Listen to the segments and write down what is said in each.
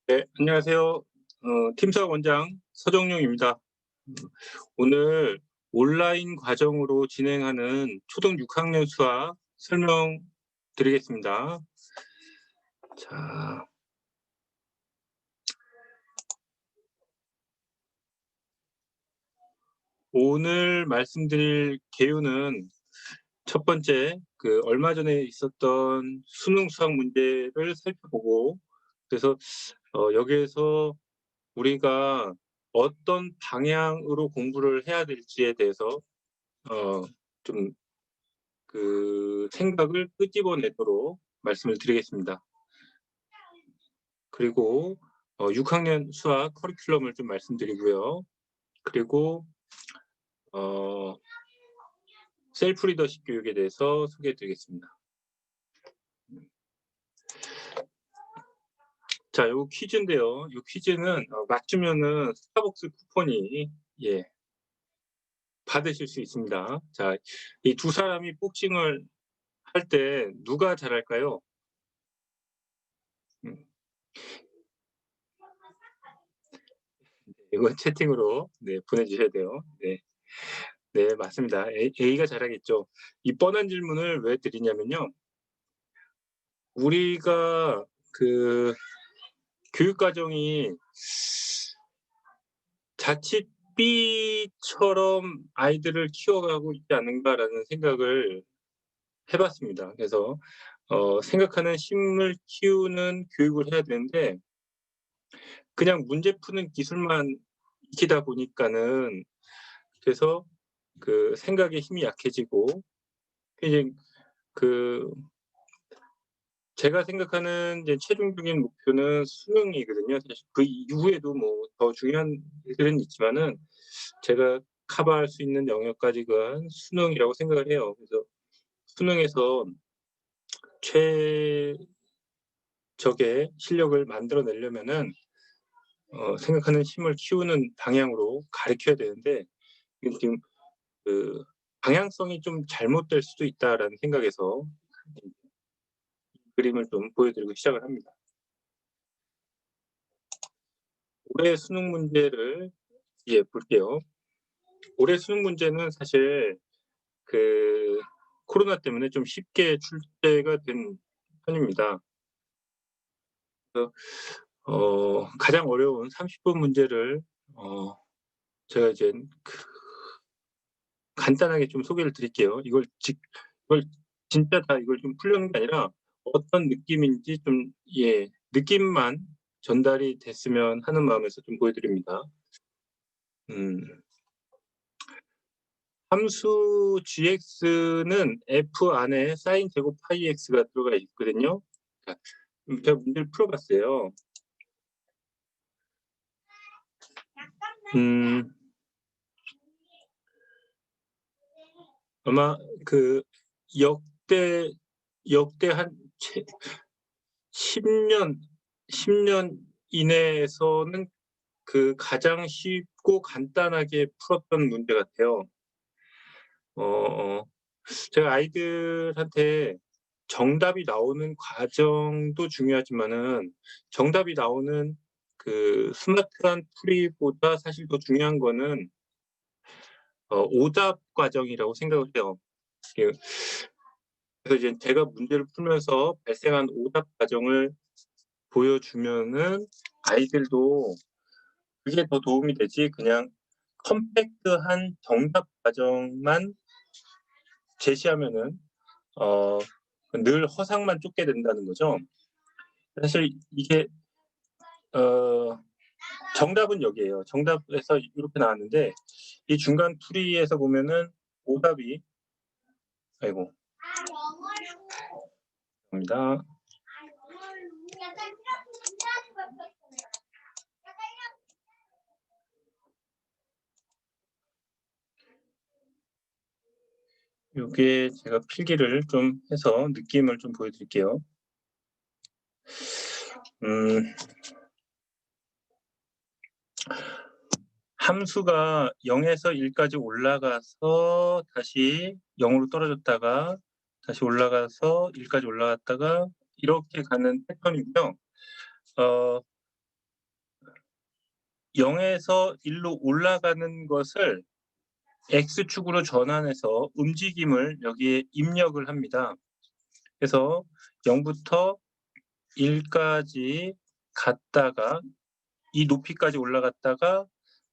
네, 안녕하세요. 팀수학 원장 서정용입니다. 음, 오늘 온라인 과정으로 진행하는 초등 6학년 수학 설명드리겠습니다. 자, 오늘 말씀드릴 개요는 첫 번째, 얼마 전에 있었던 수능 수학 문제를 살펴보고, 그래서 여기에서 우리가 어떤 방향으로 공부를 해야 될지에 대해서 좀 생각을 끄집어내도록 말씀을 드리겠습니다. 그리고 6학년 수학 커리큘럼을 좀 말씀드리고요. 그리고 셀프 리더십 교육에 대해서 소개해 드리겠습니다. 자, 요 퀴즈인데요. 요 퀴즈는 맞추면은 스타벅스 쿠폰이 받으실 수 있습니다. 자, 이 두 사람이 복싱을 할 때 누가 잘할까요? 음, 이건 채팅으로 보내주셔야 돼요. 네. 네, 맞습니다. A가 잘하겠죠. 이 뻔한 질문을 왜 드리냐면요. 우리가 교육 과정이 자칫 B처럼 아이들을 키워가고 있지 않는가라는 생각을 해봤습니다. 그래서 생각하는 심을 키우는 교육을 해야 되는데 그냥 문제 푸는 기술만 익히다 보니까는 그래서 생각의 힘이 약해지고 이제 그 제가 생각하는 이제 최종적인 목표는 수능이거든요. 사실 그 이후에도 뭐 더 중요한 일들은 있지만은 제가 커버할 수 있는 영역까지가 수능이라고 생각을 해요. 그래서 수능에서 최적의 실력을 만들어내려면은 생각하는 힘을 키우는 방향으로 가르쳐야 되는데 이게 지금 그 방향성이 좀 잘못될 수도 있다라는 생각에서 이 그림을 좀 보여드리고 시작을 합니다. 올해 수능 문제를 볼게요. 올해 수능 문제는 사실 코로나 때문에 좀 쉽게 출제가 된 편입니다. 그래서 가장 어려운 30분 문제를 제가 이제 간단하게 좀 소개를 드릴게요. 이걸 진짜 다 이걸 좀 풀려는 게 아니라 어떤 느낌인지 좀 느낌만 전달이 됐으면 하는 마음에서 좀 보여드립니다. 음. 함수 gx는 f 안에 sin 제곱 파이 x가 들어가 있거든요. 자, 제가 문제를 풀어봤어요. 아마 역대 한 10년 10년 이내에서는 가장 쉽고 간단하게 풀었던 문제 같아요. 어 제가 아이들한테 정답이 나오는 과정도 중요하지만은 정답이 나오는 스마트한 풀이보다 사실 더 중요한 거는 오답 과정이라고 생각을 해요. 그 그래서 이제 제가 문제를 풀면서 발생한 오답 과정을 보여주면은 아이들도 그게 더 도움이 되지 그냥 컴팩트한 정답 과정만 제시하면은 어 늘 허상만 쫓게 된다는 거죠. 사실 이게 어 정답은 여기에요. 정답에서 이렇게 나왔는데 이 중간 풀이에서 보면은 오답이 아이고 죄송합니다. 요게 제가 필기를 좀 해서 느낌을 좀 보여드릴게요. 음. 함수가 0에서 1까지 올라가서 다시 0으로 떨어졌다가 다시 올라가서 1까지 올라갔다가 이렇게 가는 패턴이고요. 어 0에서 1로 올라가는 것을 X축으로 전환해서 움직임을 여기에 입력을 합니다. 그래서 0부터 1까지 갔다가 이 높이까지 올라갔다가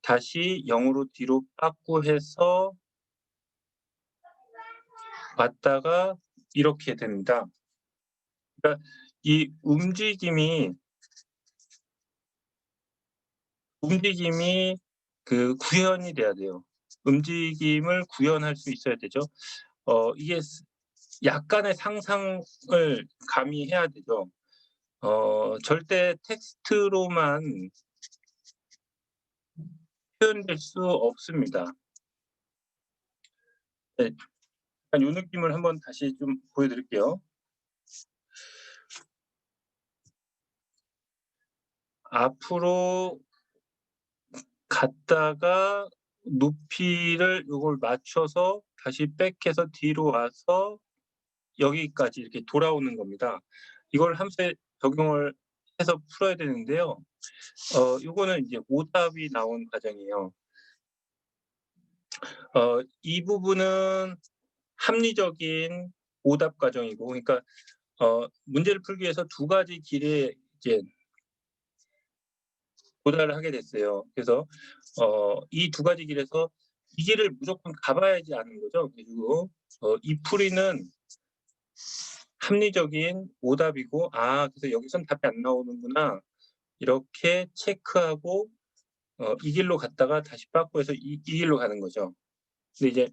다시 0으로 뒤로 빠꾸해서 왔다가 이렇게 됩니다. 그러니까 이 움직임이 그 구현이 돼야 돼요. 움직임을 구현할 수 있어야 되죠. 이게 약간의 상상을 가미해야 되죠. 절대 텍스트로만 표현될 수 없습니다. 네. 이 느낌을 한번 다시 좀 보여드릴게요. 앞으로 갔다가 높이를 요걸 맞춰서 다시 백해서 뒤로 와서 여기까지 이렇게 돌아오는 겁니다. 이걸 함수에 적용을 해서 풀어야 되는데요. 요거는 이제 오답이 나온 과정이에요. 이 부분은 합리적인 오답 과정이고, 그러니까 문제를 풀기 위해서 두 가지 길에 이제 도달을 하게 됐어요. 그래서 이 두 가지 길에서 이 길을 무조건 가봐야지 아는 거죠. 그리고 이 풀이는 합리적인 오답이고, 그래서 여기선 답이 안 나오는구나 이렇게 체크하고 이 길로 갔다가 다시 빠꾸해서 이 길로 가는 거죠. 근데 이제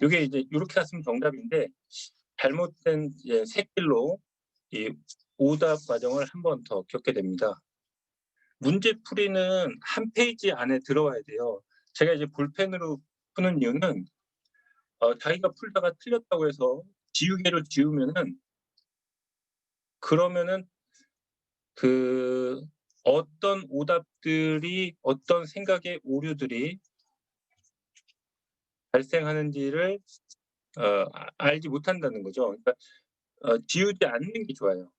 요게 이제 요렇게 갔으면 정답인데 잘못된 이제 샛길로 이 오답 과정을 한 번 더 겪게 됩니다. 문제풀이는 한 페이지 안에 들어와야 돼요. 제가 이제 볼펜으로 푸는 이유는 자기가 풀다가 틀렸다고 해서 지우개로 지우면은, 그러면은 그 어떤 오답들이, 어떤 생각의 오류들이 발생하는지를 알지 못한다는 거죠. 그러니까 지우지 않는 게 좋아요.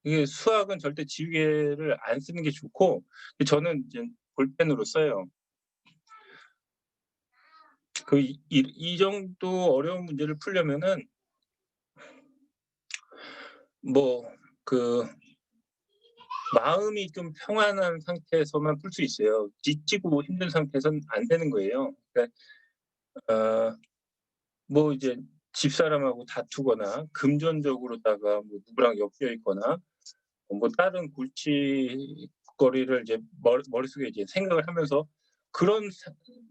이게 수학은 절대 지우개를 안 쓰는 게 좋고, 저는 이제 볼펜으로 써요. 이 정도 어려운 문제를 풀려면은 마음이 좀 평안한 상태에서만 풀 수 있어요. 지치고 힘든 상태에서는 안 되는 거예요. 그러니까 이제 집사람하고 다투거나 금전적으로다가 누구랑 엮여 있거나 다른 골칫거리를 이제 머릿속에 이제 생각을 하면서 그런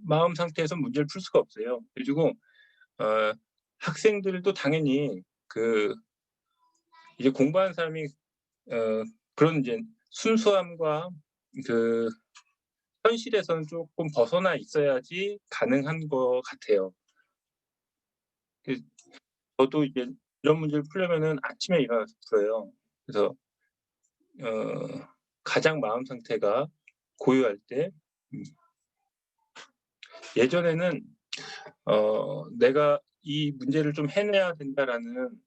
마음 상태에서 문제를 풀 수가 없어요. 그리고 학생들도 당연히 이제 공부하는 사람이 그런 이제 순수함과 그 현실에서는 조금 벗어나 있어야지 가능한 것 같아요. 저도 이제 이런 문제를 풀려면은 아침에 일어나서 풀어요. 그래서 가장 마음 상태가 고요할 때, 예전에는 '내가 이 문제를 좀 해내야 된다.'라는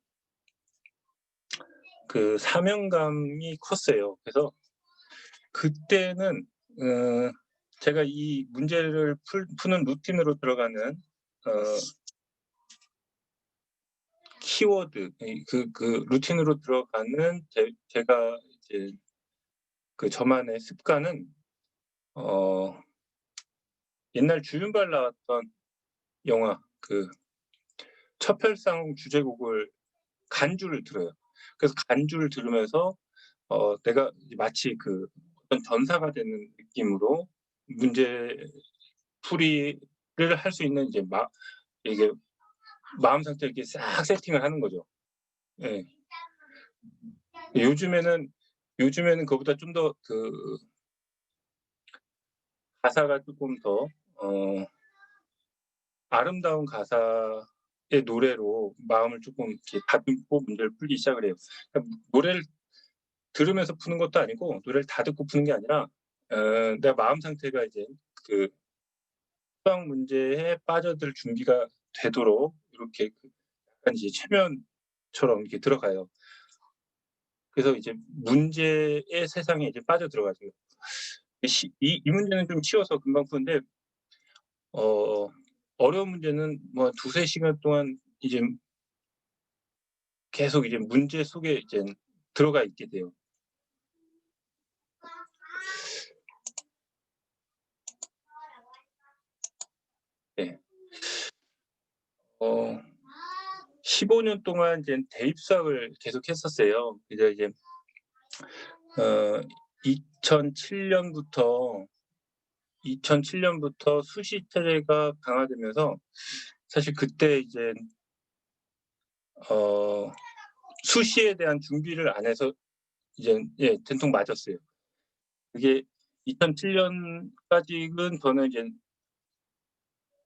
그 사명감이 컸어요. 그래서 그때는 제가 이 문제를 푸는 루틴으로 들어가는 키워드, 그 루틴으로 들어가는 제가 이제 저만의 습관은 옛날 주윤발 나왔던 영화 첩혈상 주제곡을 간주를 들어요. 그래서 간주를 들으면서 내가 마치 어떤 전사가 되는 느낌으로 문제 풀이를 할 수 있는 이제 이게 마음 상태를 이렇게 싹 세팅을 하는 거죠. 예. 요즘에는 그거보다 좀 더 가사가 쪼끔 더 아름다운 가사의 노래로 마음을 쪼끔 이렇게 다듬고 문제를 풀기 시작을 해요. 그러니까 노래를 들으면서 푸는 것도 아니고, 노래를 다 듣고 푸는 게 아니라 내 마음 상태가 이제 그 수학 문제에 빠져들 준비가 되도록 이렇게 약간 이제 최면처럼 이렇게 들어가요. 그래서 이제 문제의 세상에 이제 빠져들어가죠. 이 문제는 좀 쉬워서 금방 푸는데 어려운 문제는 뭐 2-3 시간 동안 이제 계속 이제 문제 속에 이제 들어가 있게 돼요. 네. 15년 동안 이제 대입수학을 계속 했었어요. 이제 2007년부터 수시 체제가 강화되면서 사실 그때 이제 수시에 대한 준비를 안 해서 이제 된통 맞았어요. 그게 2007년까지는 저는 이제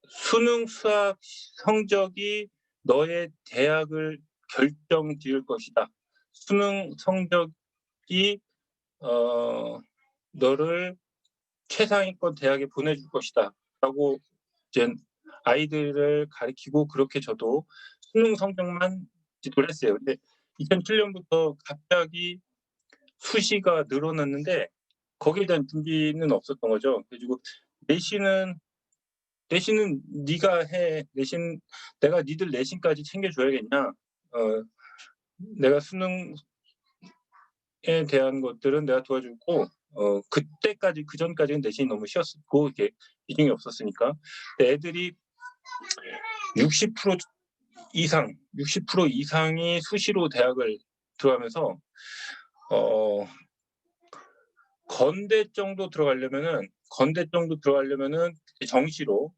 수능 수학 성적이 너의 대학을 결정지을 것이다. 수능 성적이 너를 최상위권 대학에 보내줄 것이다라고 이제 아이들을 가리키고 그렇게 저도 수능 성적만 지도를 했어요. 근데 2007년부터 갑자기 수시가 늘어났는데 거기에 대한 준비는 없었던 거죠. 그래 가지고 내신은 네가 해. 내신 내가 니들 내신까지 챙겨 줘야겠냐. 내가 수능에 대한 것들은 내가 도와주고 그때까지 그전까지는 내신이 너무 쉬웠고 이게 비중이 없었으니까. 근데 애들이 60% 이상이 수시로 대학을 들어가면서 건대 정도 들어가려면은 정시로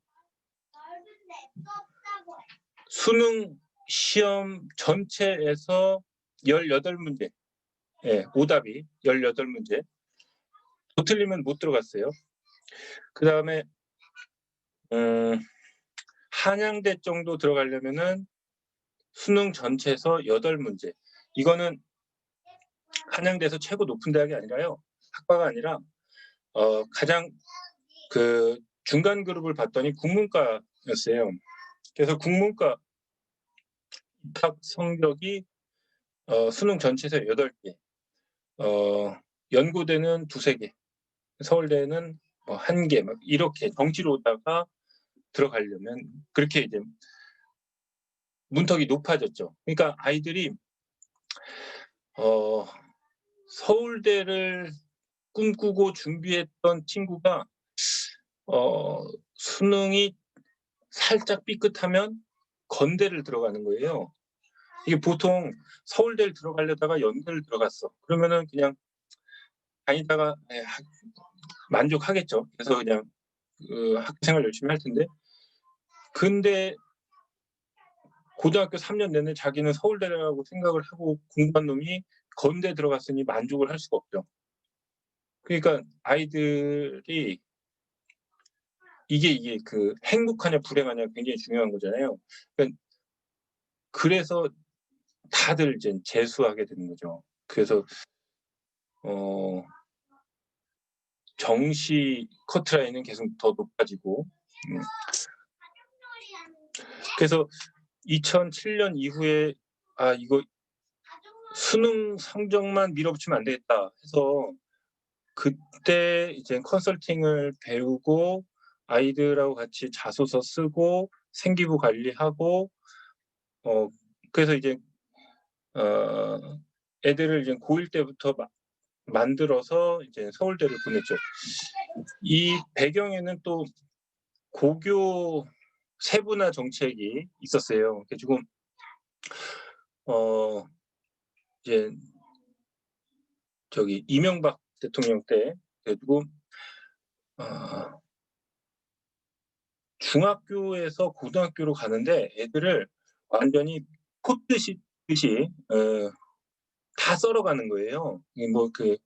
수능 시험 전체에서 18문제, 오답이 18문제. 더 틀리면 못 들어갔어요. 그다음에 한양대 정도 들어가려면은 수능 전체에서 8문제. 이거는 한양대에서 최고 높은 대학이 아니라요. 학과가 아니라 가장 그 중간 그룹을 봤더니 국문과였어요. 그래서 국문과 입학 성적이 수능 전체에서 8개, 연고대는 2-3개, 서울대는 뭐 1개 막 이렇게 정시로 오다가 들어가려면 그렇게 이제 문턱이 높아졌죠. 그러니까 아이들이 서울대를 꿈꾸고 준비했던 친구가 수능이 살짝 삐끗하면 건대를 들어가는 거예요. 이게 보통 서울대를 들어가려다가 연대를 들어갔어. 그러면은 그냥 다니다가 만족하겠죠. 그래서 그냥 학생활 열심히 할 텐데. 근데 고등학교 3년 내내 자기는 서울대라고 생각을 하고 공부한 놈이 건대 들어갔으니 만족을 할 수가 없죠. 그러니까 아이들이 이게 그 행복하냐 불행하냐 굉장히 중요한 거잖아요. 그래서 다들 이제 재수하게 되는 거죠. 그래서 정시 커트라인은 계속 더 높아지고 그래서 2007년 이후에 이거 수능 성적만 밀어붙이면 안 되겠다 해서 그때 이제 컨설팅을 배우고 아이들하고 같이 자소서 쓰고 생기부 관리하고 그래서 이제 애들을 이제 고1 때부터 만들어서 이제 서울대를 보냈죠. 이 배경에는 또 고교 세분화 정책이 있었어요. 그래 가지고 이제 이명박 대통령 때 그래 가지고 중학교에서 고등학교로 가는데 애들을 완전히 포듯이 다 썰어가는 거예요. 뭐 그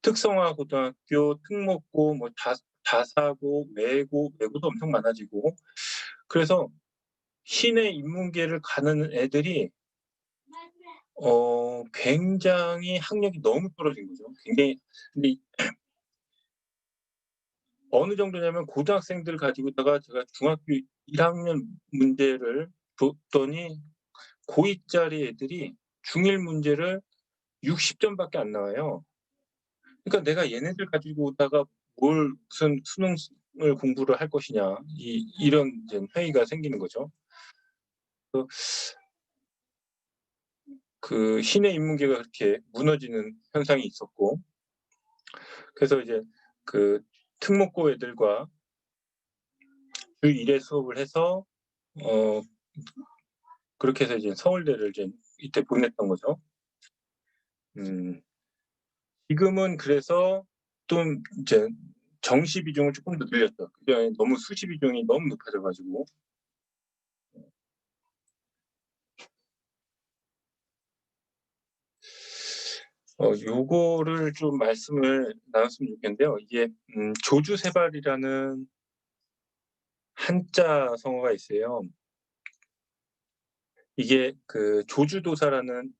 특성화 고등학교, 특목고, 뭐 자사고, 외고도 엄청 많아지고 그래서 신의 인문계를 가는 애들이 굉장히 학력이 너무 떨어진 거죠. 굉장히. 근데 어느 정도냐면 고등학생들 가지고다가 제가 중학교 1학년 문제를 줬더니 고2짜리 애들이 중1 문제를 60점밖에 안 나와요. 그러니까 '내가 얘네들 가지고 오다가 뭘 무슨 수능을 공부를 할 것이냐.' 이런 이제 회의가 생기는 거죠. 그 신의 인문계가 그렇게 무너지는 현상이 있었고, 그래서 이제 그 특목고 애들과 주 1회 수업을 해서 어 그렇게 해서 이제 서울대를 이제 이때 보냈던 거죠. 음 지금은 그래서 좀 이제 정시 비중을 쪼끔 더 늘렸죠. 그전에 너무 수시 비중이 너무 높아져 가지고. 요거를 좀 말씀을 나눴으면 좋겠는데요. 이게 조주세발이라는 한자 성어가 있어요. 이게 그 조주도사라는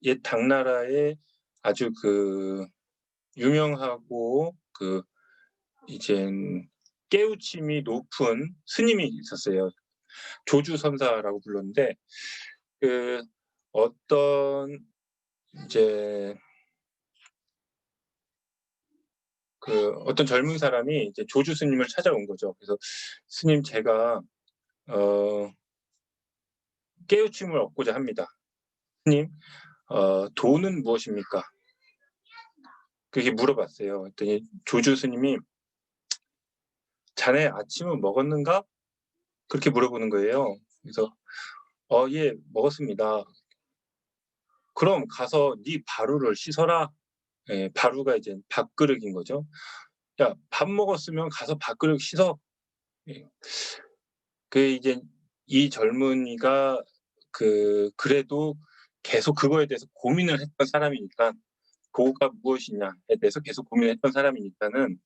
옛 당나라의 아주 그 유명하고 이젠 깨우침이 높은 스님이 있었어요. 조주선사라고 불렀는데, 그 어떤 이제 어떤 젊은 사람이 이제 조주 스님을 찾아온 거죠. 그래서 "스님, 제가 어 깨우침을 얻고자 합니다. 스님, 도는 무엇입니까?" 그렇게 물어봤어요. 그랬더니 조주 스님이 "자네 아침은 먹었는가?" 그렇게 물어보는 거예요. 그래서 예, 먹었습니다." "그럼 가서 네 바루를 씻어라." 예, 바루가 이제 밥그릇인 거죠. "야, 밥 먹었으면 가서 밥그릇 씻어." 예. 이제 이 젊은이가 그래도 계속 그거에 대해서 고민을 했던 사람이니까, 도가 무엇이냐에 대해서 계속 고민을 했던 사람이니까는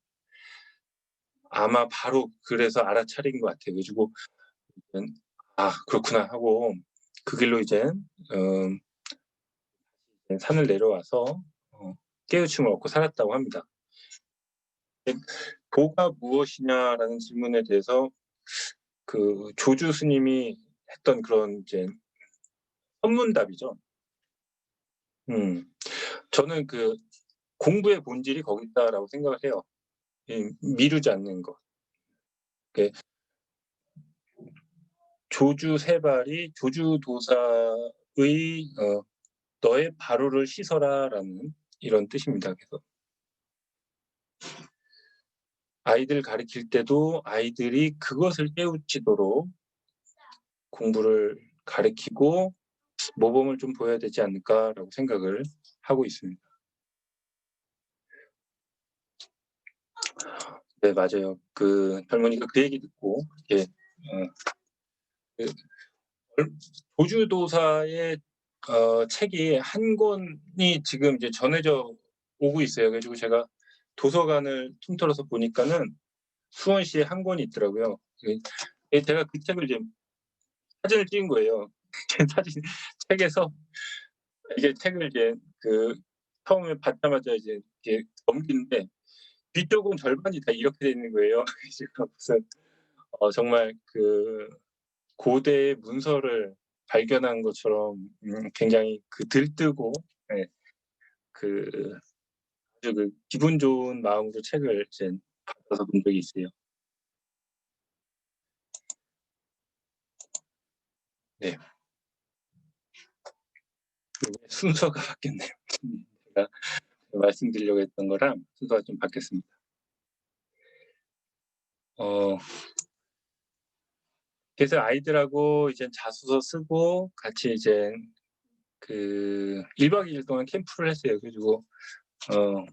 아마 바로 그래서 알아차린 것 같아요. 그래 가지고 음 '아, 그렇구나.' 하고 그 길로 이제 음 산을 내려와서 깨우침을 얻고 살았다고 합니다. 근데 도가 무엇이냐라는 질문에 대해서 조주 스님이 했던 그런 이제 선문답이죠. 음. 저는 '공부의 본질이 거기 있다.'라고 생각을 해요. 미루지 않는 것. 그 조주세발이 조주도사의 "너의 바로를 씻어라."라는 이런 뜻입니다. 그래서 아이들 가르칠 때도 아이들이 그것을 깨우치도록 공부를 가르치고 모범을 좀 보여야 되지 않을까라고 생각을 하고 있습니다. 네, 맞아요. 젊은이가 그 얘기 듣고 이렇게 그 얼 조주도사의 책이 한 권이 지금 이제 전해져 오고 있어요. 그래 가지고 제가 도서관을 통틀어서 보니까는 수원시에 한 권이 있더라고요. 제가 그 책을 이제 사진을 찍은 거예요. 사진 책에서 이게 책을 이제 처음에 받자마자 이제 이렇게 넘기는데 뒤쪽은 절반이 다 이렇게 돼 있는 거예요. 그래서 무슨 정말 고대의 문서를 발견한 것처럼 굉장히 들뜨고, 예, 그 아주 기분 좋은 마음으로 책을 이제 받아서 본 적이 있어요. 네. 순서가 바뀌었네요. 제가 말씀드리려고 했던 거랑 순서가 좀 바뀌었습니다. 어 그래서 아이들하고 이제 자소서 쓰고 같이 이제 1박 2일 동안 캠프를 했어요. 그래 가지고 어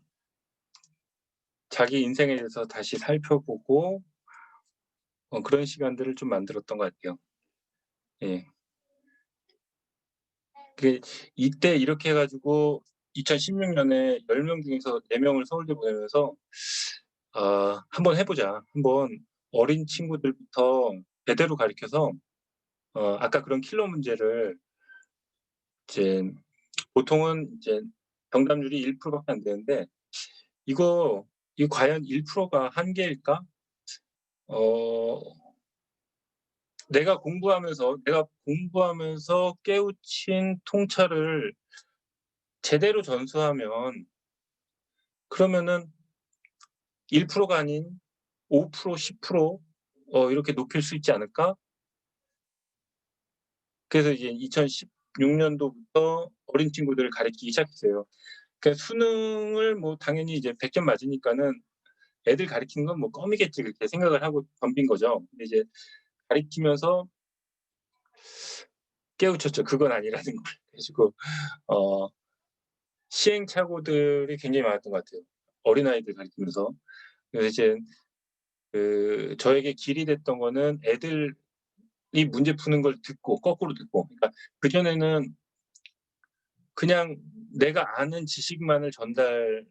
자기 인생에 대해서 다시 살펴보고 그런 시간들을 좀 만들었던 것 같아요. 예. 그 이때 이렇게 해 가지고 2016 년에 10명 중에서 4 명을 서울대 보내면서 '한번 해 보자. 한번 어린 친구들부터 제대로 가르쳐서' 아까 그런 킬러 문제를 이제 보통은 이제 정답률이 1% 밖에 안 되는데, 이거 과연 1%가 한계일까? 어 내가 공부하면서 깨우친 통찰을 제대로 전수하면 그러면은 1%가 아닌 5% 10% 이렇게 높일 수 있지 않을까? 그래서 이제 2016년도부터 어린 친구들을 가르치기 시작했어요. 그러니까 수능을 뭐 당연히 이제 100점 맞으니까는 애들 가르치는 건 뭐 껌이겠지 그렇게 생각을 하고 덤빈 거죠. 근데 이제 가르치면서 깨우쳤죠. 그건 아니라는 걸. 그래 가지고 어 시행착오들이 굉장히 많았던 것 같아요, 어린아이들 가르치면서. 그래서 이제 저에게 길이 됐던 거는 애들이 문제 푸는 걸 듣고 거꾸로 듣고, 그러니까 그전에는 그냥 내가 아는 지식만을 전달하는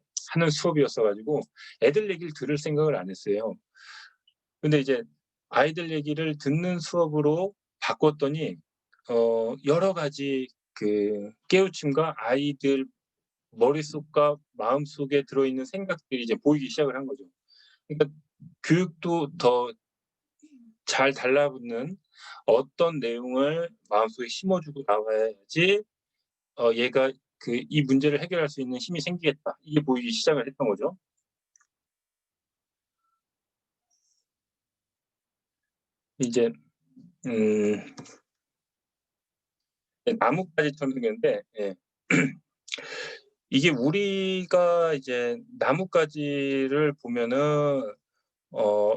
수업이었어 가지고 애들 얘기를 들을 생각을 안 했어요. 근데 이제 아이들 얘기를 듣는 수업으로 바꿨더니 여러 가지 깨우침과 아이들 머릿속과 마음속에 들어있는 생각들이 이제 보이기 시작을 한 거죠. 그러니까 교육도 더 잘 달라붙는 어떤 내용을 마음속에 심어 주고 나가야지 얘가 이 문제를 해결할 수 있는 힘이 생기겠다. 이게 보이기 시작을 했던 거죠. 이제 음 나뭇가지처럼 생겼는데, 예. 이게 우리가 이제 나뭇가지를 보면은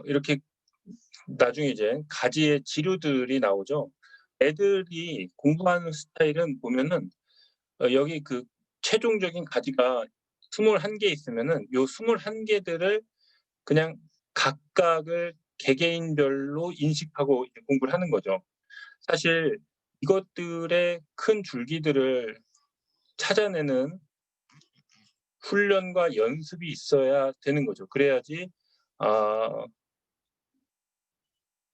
이렇게 나중에 이제 가지에 지류들이 나오죠. 애들이 공부하는 스타일은 보면은 여기 최종적인 가지가 21개 있으면은 요 21 개들을 그냥 각각을 개개인별로 인식하고 이제 공부를 하는 거죠. 사실 이것들의 큰 줄기들을 찾아내는 훈련과 연습이 있어야 되는 거죠. 그래야지 아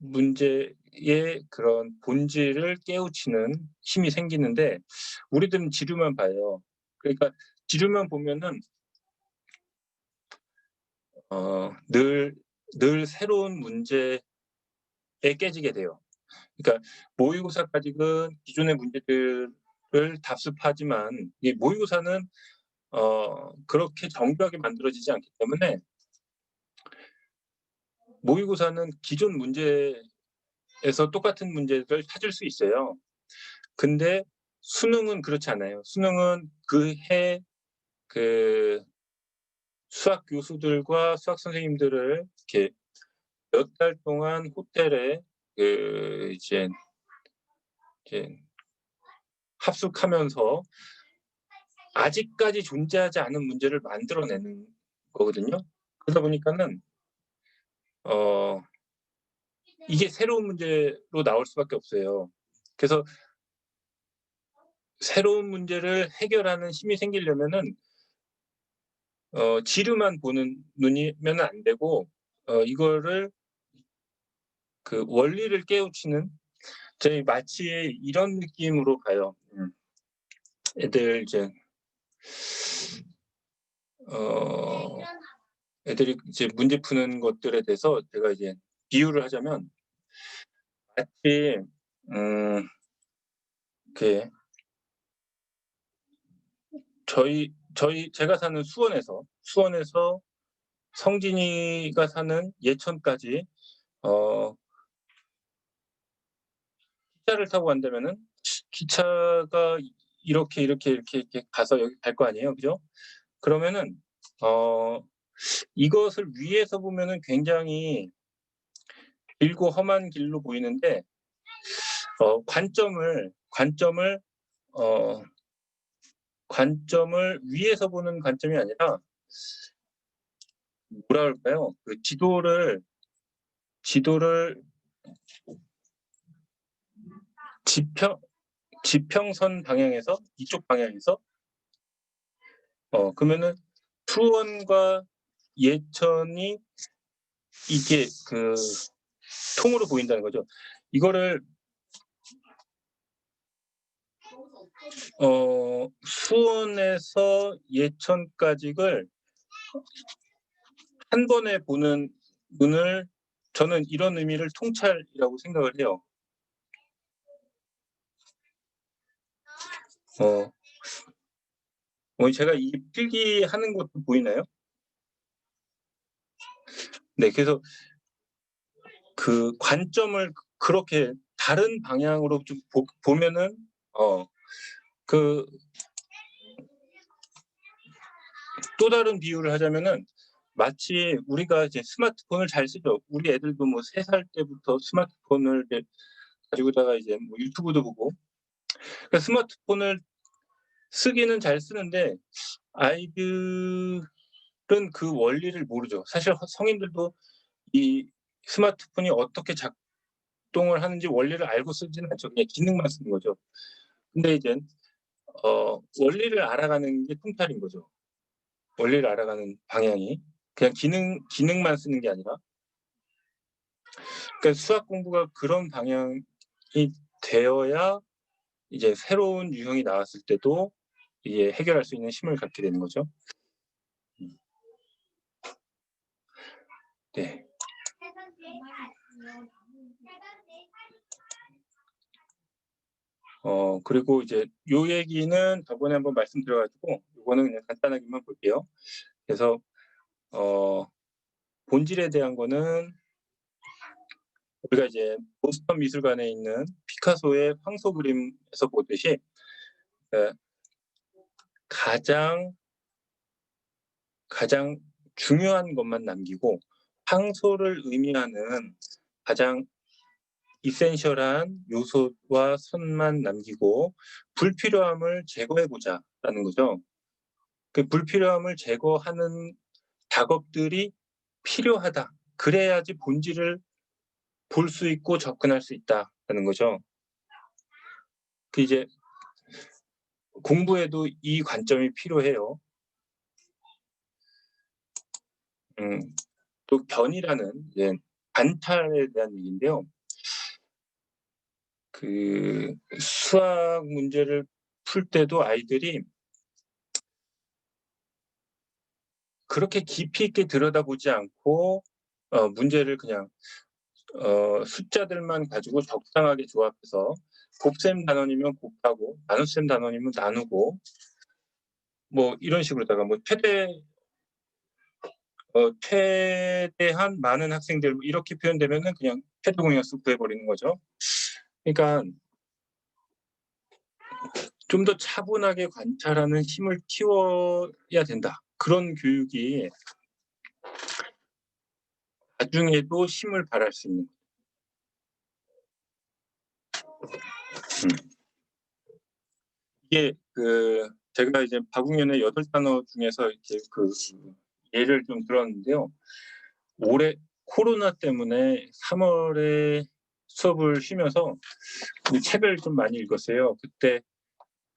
문제의 그런 본질을 깨우치는 힘이 생기는데, 우리들은 지류만 봐요. 그러니까 지류만 보면은 늘 새로운 문제에 깨지게 돼요. 그러니까 모의고사까지는 기존의 문제들을 답습하지만 이 모의고사는 그렇게 정교하게 만들어지지 않기 때문에 모의고사는 기존 문제에서 똑같은 문제를 찾을 수 있어요. 근데 수능은 그렇지 않아요. 수능은 그 해 그 수학 교수들과 수학 선생님들을 이렇게 몇 달 동안 호텔에 이제 이제 합숙하면서 아직까지 존재하지 않은 문제를 만들어내는 거거든요. 그러다 보니까는 어 이게 새로운 문제로 나올 수밖에 없어요. 그래서 새로운 문제를 해결하는 힘이 생기려면은 지류만 보는 눈이면은 안 되고 이거를 원리를 깨우치는, 저희 마치 이런 느낌으로 봐요. 애들 이제 어 애들이 이제 문제 푸는 것들에 대해서 제가 이제 비유를 하자면 마치 음 그 제가 사는 수원에서 성진이가 사는 예천까지 어 기차를 타고 간다면은 기차가 이렇게 가서 여기 갈 거 아니에요. 그죠? 그러면은 어 이것을 위에서 보면은 굉장히 길고 험한 길로 보이는데 어 관점을 위에서 보는 관점이 아니라 뭐라 그럴까요? 지도를 지평 지평선 방향에서, 이쪽 방향에서 그러면은 수원과 예천이 이게 통으로 보인다는 거죠. 이거를 수원에서 예천까지를 한 번에 보는 눈을, 저는 이런 의미를 통찰이라고 생각을 해요. 어 제가 이 필기하는 것도 보이나요? 네, 그래서 그 관점을 그렇게 다른 방향으로 좀 보면은 그 또 다른 비유를 하자면은 마치 우리가 이제 스마트폰을 잘 쓰죠. 우리 애들도 뭐 3살 때부터 스마트폰을 이제 가지고다가 이제 뭐 유튜브도 보고, 그러니까 스마트폰을 쓰기는 잘 쓰는데 아이들은 그 원리를 모르죠. 사실 성인들도 이 스마트폰이 어떻게 작동을 하는지 원리를 알고 쓰지는 않죠. 그냥 기능만 쓰는 거죠. 근데 이젠 원리를 알아가는 게 통찰인 거죠. 원리를 알아가는 방향이. 그냥 기능만 쓰는 게 아니라. 그러니까 수학 공부가 그런 방향이 되어야 이제 새로운 유형이 나왔을 때도 이게 해결할 수 있는 힘을 갖게 되는 거죠. 네. 그리고 이제 요 얘기는 저번에 한번 말씀드려 가지고 요거는 그냥 간단하게만 볼게요. 그래서 본질에 대한 거는 우리가 이제 보스턴 미술관에 있는 피카소의 황소 그림에서 보듯이 가장 중요한 것만 남기고 황소를 의미하는 가장 이센셜한 요소와 선만 남기고 불필요함을 제거해 보자라는 거죠. 그 불필요함을 제거하는 작업들이 필요하다. 그래야지 본질을 볼 수 있고 접근할 수 있다라는 거죠. 그 이제 공부에도 이 관점이 필요해요. 또 변이라는 이제 관찰에 대한 얘기인데요. 그 수학 문제를 풀 때도 아이들이 그렇게 깊이 있게 들여다보지 않고 문제를 그냥 숫자들만 가지고 적당하게 조합해서 곱셈 단원이면 곱하고 나눗셈 단원이면 나누고 뭐 이런 식으로다가 뭐 최대한 많은 학생들 이렇게 표현되면은 그냥 최대공약수 구해버리는 거죠. 그러니까 좀 더 차분하게 관찰하는 힘을 키워야 된다. 그런 교육이 나중에도 힘을 발할 수 있는. 이게 제가 이제 박웅현의 8단어 중에서 이렇게 예를 좀 들었는데요. 올해 코로나 때문에 3월에 수업을 쉬면서 책을 좀 많이 읽었어요. 그때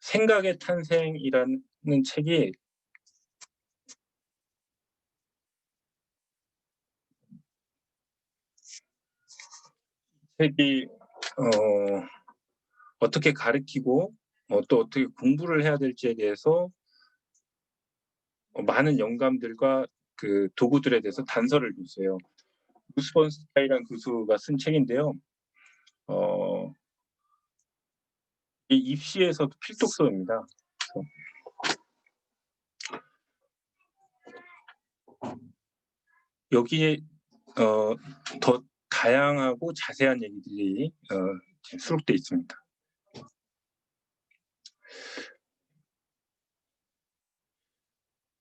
생각의 탄생이라는 책이 어떻게 가르치고 또 어떻게 공부를 해야 될지에 대해서 많은 영감들과 그 도구들에 대해서 단서를 줬어요. 루스본스타이라는 교수가 쓴 책인데요. 이 입시에서도 필독서입니다. 여기에 더 다양하고 자세한 얘기들이 수록돼 있습니다.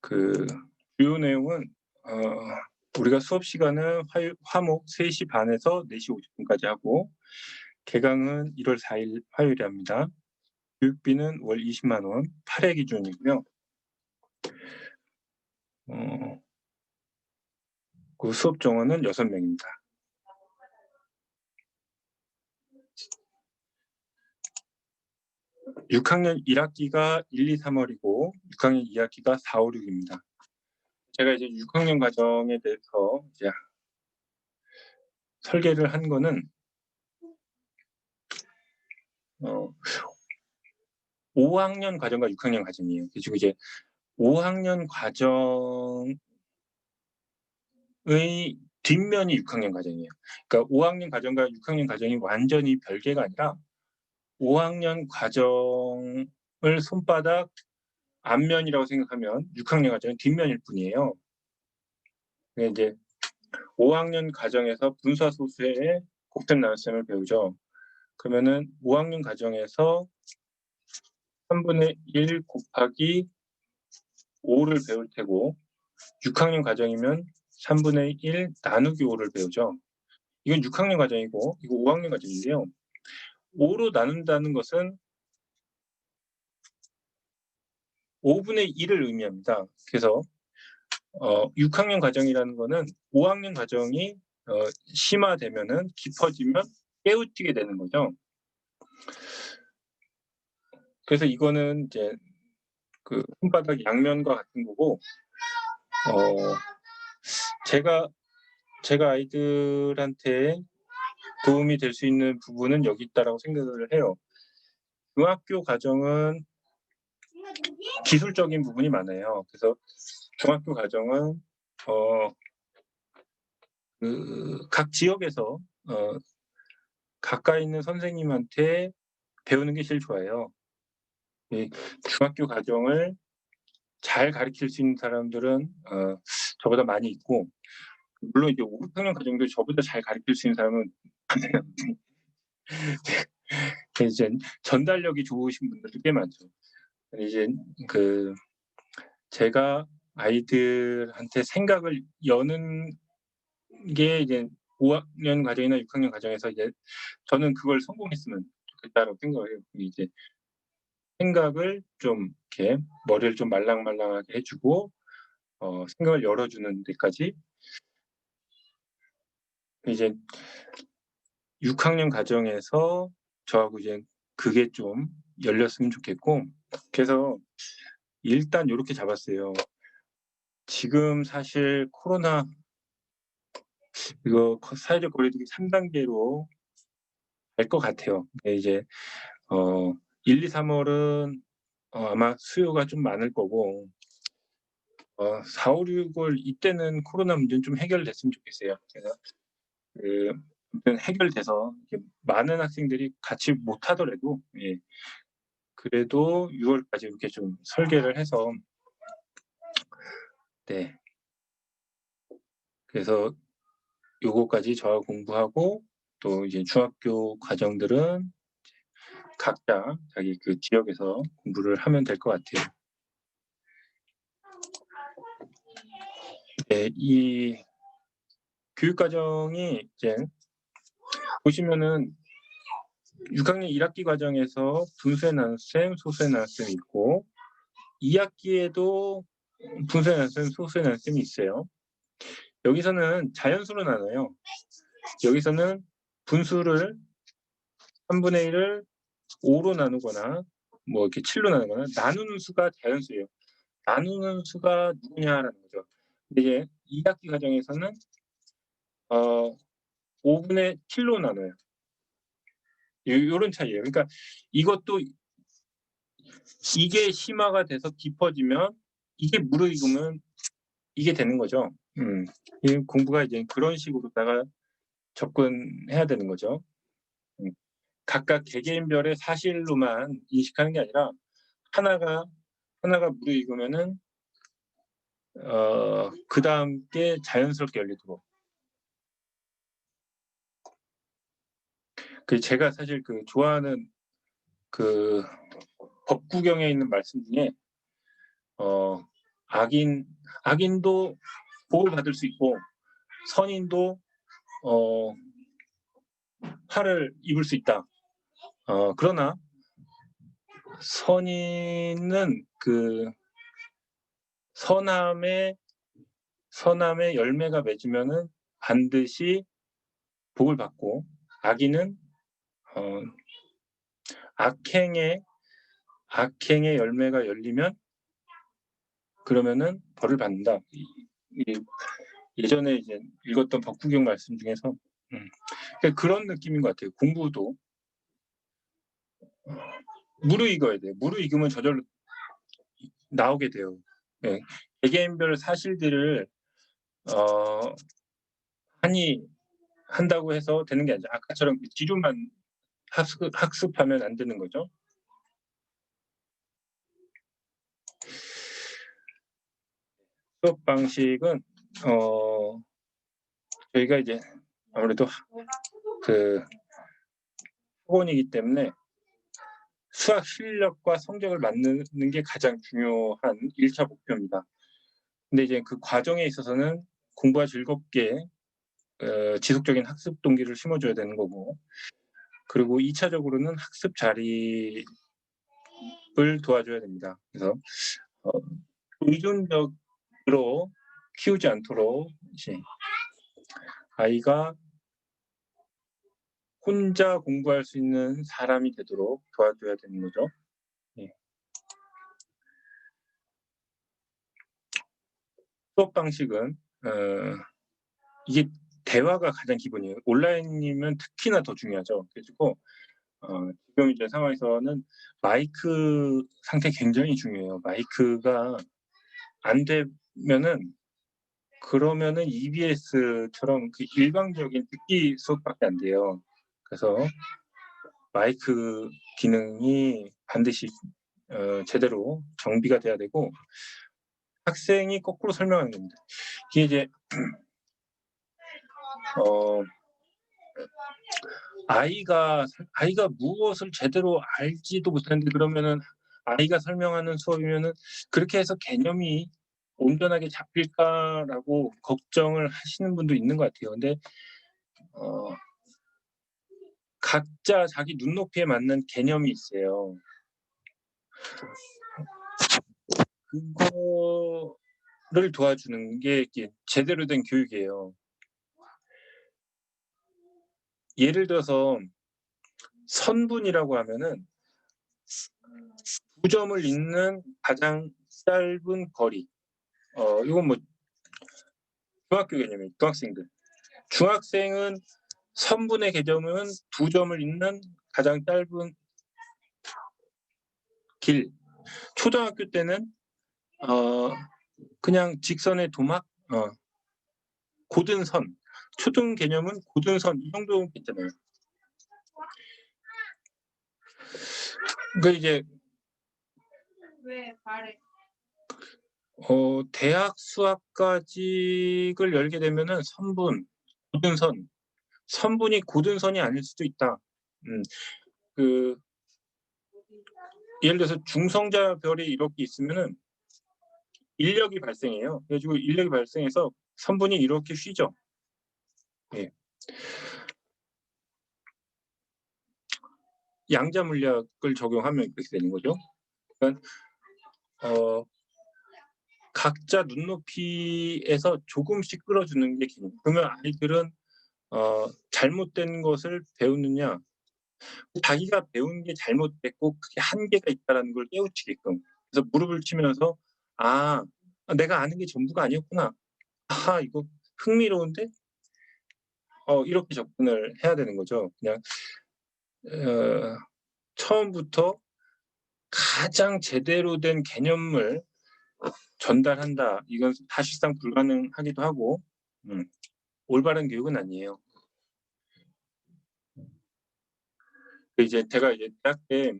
그 주요 내용은 우리가 수업 시간은 화목 3시 반에서 4시 50분까지 하고 개강은 1월 4일 화요일에 합니다. 교육비는 월 20만 원, 8회 기준이고요. 그 수업 정원은 6명입니다. (6학년) 1학기가 1, 2, 3월이고 6학년 2학기가 4, 5, 6입니다. 제가 이제 6학년 과정에 대해서 이제 설계를 한 거는 5학년 과정과 6학년 과정이에요. 그리고 이제 5학년 과정의 뒷면이 6학년 과정이에요. 그러니까 5학년 과정과 6학년 과정이 완전히 별개가 아니라 5학년 과정을 손바닥 앞면이라고 생각하면 6학년 과정은 뒷면일 뿐이에요. 이제 5학년 과정에서 분수와 소수의 곱셈 나눗셈을 배우죠. 그러면은 5학년 과정에서 3분의 1 곱하기 5를 배울 테고 6학년 과정이면 3분의 1 나누기 5를 배우죠. 이건 6학년 과정이고 이거 5학년 과정인데요. 5로 나눈다는 것은 5분의 1을 의미합니다. 그래서 6학년 과정이라는 거는 5학년 과정이 심화되면은 깊어지면 깨우치게 되는 거죠. 그래서 이거는 이제 그 손바닥 양면과 같은 거고 제가 아이들한테 도움이 될 수 있는 부분은 여기 있다라고 생각을 해요. 중학교 과정은 기술적인 부분이 많아요. 그래서 중학교 과정은 각 지역에서 가까이 있는 선생님한테 배우는 게 제일 좋아요. 이 중학교 과정을 잘 가르칠 수 있는 사람들은 저보다 많이 있고 물론 이제 5, 6학년 과정도 저보다 잘 가르칠 수 있는 사람은 이제 전달력이 좋으신 분들도 꽤 많죠. 이제 제가 아이들한테 생각을 여는 게 이제 5학년 과정이나 6학년 과정에서 이제 저는 그걸 성공했으면 좋겠다라고 생각을 해요. 이제 생각을 좀 이렇게 머리를 좀 말랑말랑하게 해주고 생각을 열어주는 데까지 이제 6학년 과정에서 저하고 이제 그게 좀 열렸으면 좋겠고 그래서 일단 요렇게 잡았어요. 지금 사실 코로나 이거 사회적 거리두기 3단계로 갈 것 같아요. 이제 1, 2, 3월은 아마 수요가 좀 많을 거고 4, 5, 6월 이때는 코로나 문제는 좀 해결됐으면 좋겠어요. 그래서 아무튼 해결돼서 이렇게 많은 학생들이 같이 못 하더라도 그래도 6월까지 이렇게 좀 설계를 해서 네. 그래서 요거까지 저하고 공부하고 또 이제 중학교 과정들은 각자 자기 그 지역에서 공부를 하면 될 것 같아요. 네, 이 교육 과정이 이제 보시면은 6학년 1학기 과정에서 분수의 나눗셈, 소수의 나눗셈이 있고 2학기에도 분수의 나눗셈, 소수의 나눗셈이 있어요. 여기서는 자연수로 나눠요. 여기서는 분수를 3분의 1을 5로 나누거나 뭐 이렇게 7로 나누거나 나누는 수가 자연수예요. 나누는 수가 누구냐라는 거죠. 이게 2학기 과정에서는 5분의 7로 나눠요. 요런 차이예요. 그러니까 이것도 이게 심화가 돼서 깊어지면 이게 무르익으면 이게 되는 거죠. 이 공부가 이제 그런 식으로다가 접근해야 되는 거죠. 각각 개개인별의 사실로만 인식하는 게 아니라 하나가 무르익으면은 그다음 게 자연스럽게 열리도록. 제가 사실 좋아하는 법구경에 있는 말씀 중에 악인도 복을 받을 수 있고 선인도 화를 입을 수 있다. 그러나 선인은 선함의 열매가 맺으면은 반드시 복을 받고 악인은 악행의 열매가 열리면 그러면은 벌을 받는다. 예전에 이제 읽었던 법구경 말씀 중에서 그런 느낌인 것 같아요. 공부도 무르익어야 돼요. 무르익으면 저절로 나오게 돼요. 네. 개개인별 사실들을 많이 한다고 해서 되는 게 아니죠. 아까처럼 지루만 학습하면 안 되는 거죠. 수업 방식은 저희가 이제 아무래도 그 학원이기 때문에 수학 실력과 성적을 만드는 게 가장 중요한 1차 목표입니다. 근데 이제 그 과정에 있어서는 공부가 즐겁게 지속적인 학습 동기를 심어줘야 되는 거고, 그리고 2차적으로는 학습 자립을 도와줘야 됩니다. 그래서 의존적으로 키우지 않도록 이제 아이가 혼자 공부할 수 있는 사람이 되도록 도와줘야 되는 거죠. 예. 수업 방식은 이게 대화가 가장 기본이에요. 온라인이면 특히나 더 중요하죠. 그래가지고 지금 이제 상황에서는 마이크 상태 굉장히 중요해요. 마이크가 안 되면은 그러면은 EBS처럼 그 일방적인 듣기 수업밖에 안 돼요. 그래서 마이크 기능이 반드시 제대로 정비가 돼야 되고, 학생이 거꾸로 설명하는 겁니다. 이게 이제 아이가 무엇을 제대로 알지도 못하는데, 그러면은 아이가 설명하는 수업이면은 그렇게 해서 개념이 온전하게 잡힐까라고 걱정을 하시는 분도 있는 것 같아요. 근데 각자 자기 눈높이에 맞는 개념이 있어요. 그거를 도와주는 게 제대로 된 교육이에요. 예를 들어서 선분이라고 하면은 9점을 잇는 가장 짧은 거리. 이건 뭐 중학교 개념이에요. 중학생들. 중학생은 선분의 개념은 2점을 잇는 가장 짧은 길. 초등학교 때는 그냥 직선의 도막, 고든선. 초등 개념은 고든선, 이 정도 있잖아요. 그러니까 이제 왜 말해? 대학 수학과직을 열게 되면은 선분, 고든선, 선분이 고든선이 아닐 수도 있다. 예를 들어서 중성자별이 이렇게 있으면은 인력이 발생해요. 그래가지고 인력이 발생해서 선분이 이렇게 쉬죠. 예. 양자 물리학을 적용하면 그렇게 되는 거죠. 그러니까 각자 눈높이에서 조금씩 끌어주는 게 기능. 그러면 아이들은 잘못된 것을 배우느냐, 자기가 배운 게 잘못됐고 그게 한계가 있다라는 걸 깨우치게끔. 그래서 무릎을 치면서 내가 아는 게 전부가 아니었구나. 이거 흥미로운데? 이렇게 접근을 해야 되는 거죠. 그냥 처음부터 가장 제대로 된 개념을 전달한다. 이건 사실상 불가능하기도 하고, 올바른 교육은 아니에요. 이제 제가 이제 대학 때